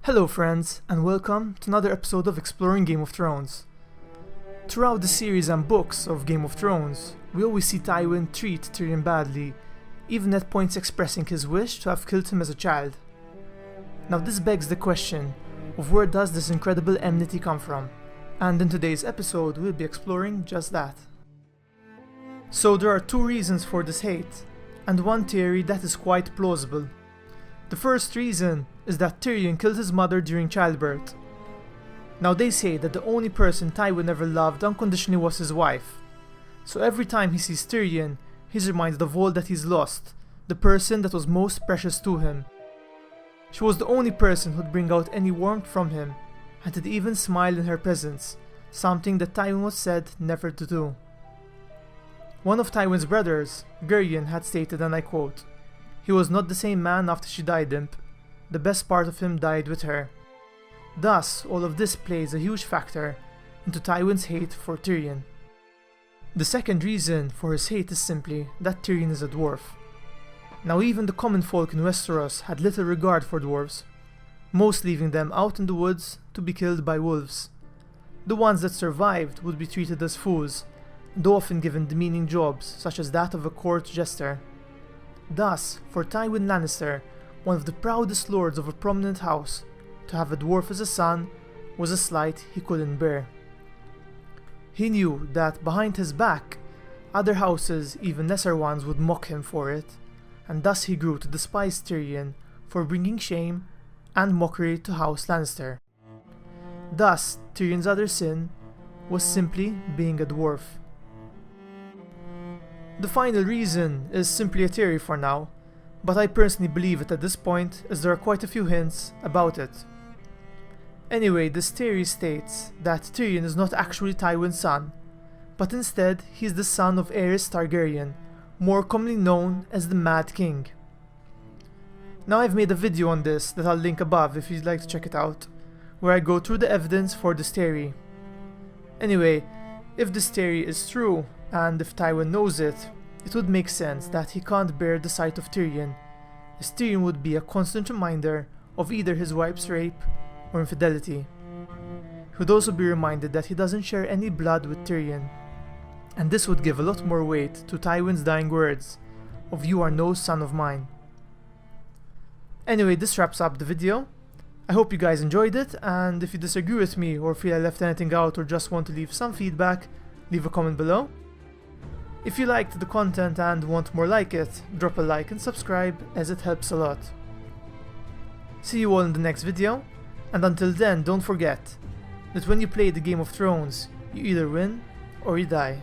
Hello friends, and welcome to another episode of Exploring Game of Thrones. Throughout the series and books of Game of Thrones, we always see Tywin treat Tyrion badly, even at points expressing his wish to have killed him as a child. Now this begs the question of where does this incredible enmity come from, and in today's episode we'll be exploring just that. So there are two reasons for this hate, and one theory that is quite plausible. The first reason is that Tyrion killed his mother during childbirth. Now they say that the only person Tywin ever loved unconditionally was his wife. So every time he sees Tyrion, he's reminded of all that he's lost, the person that was most precious to him. She was the only person who'd bring out any warmth from him, and he'd even smile in her presence, something that Tywin was said never to do. One of Tywin's brothers, Gurion, had stated, and I quote, "He was not the same man after she died, imp. The best part of him died with her." Thus, all of this plays a huge factor into Tywin's hate for Tyrion. The second reason for his hate is simply that Tyrion is a dwarf. Now even the common folk in Westeros had little regard for dwarves, most leaving them out in the woods to be killed by wolves. The ones that survived would be treated as fools, and often given demeaning jobs such as that of a court jester. Thus, for Tywin Lannister, one of the proudest lords of a prominent house, to have a dwarf as a son was a slight he couldn't bear. He knew that behind his back, other houses, even lesser ones, would mock him for it, and thus he grew to despise Tyrion for bringing shame and mockery to House Lannister. Thus, Tyrion's other sin was simply being a dwarf. The final reason is simply a theory for now, but I personally believe it at this point as there are quite a few hints about it. Anyway, this theory states that Tyrion is not actually Tywin's son, but instead he is the son of Aerys Targaryan, more commonly known as the Mad King. Now I've made a video on this that I'll link above if you'd like to check it out, where I go through the evidence for this theory. Anyway, if this theory is true, and if Tywin knows it, it would make sense that he can't bear the sight of Tyrion, as Tyrion would be a constant reminder of either his wife's rape or infidelity. He would also be reminded that he doesn't share any blood with Tyrion, and this would give a lot more weight to Tywin's dying words of "You are no son of mine." Anyway, this wraps up the video. I hope you guys enjoyed it, and if you disagree with me or feel I left anything out or just want to leave some feedback, leave a comment below. If you liked the content and want more like it, drop a like and subscribe as it helps a lot. See you all in the next video, and until then don't forget that when you play the Game of Thrones, you either win or you die.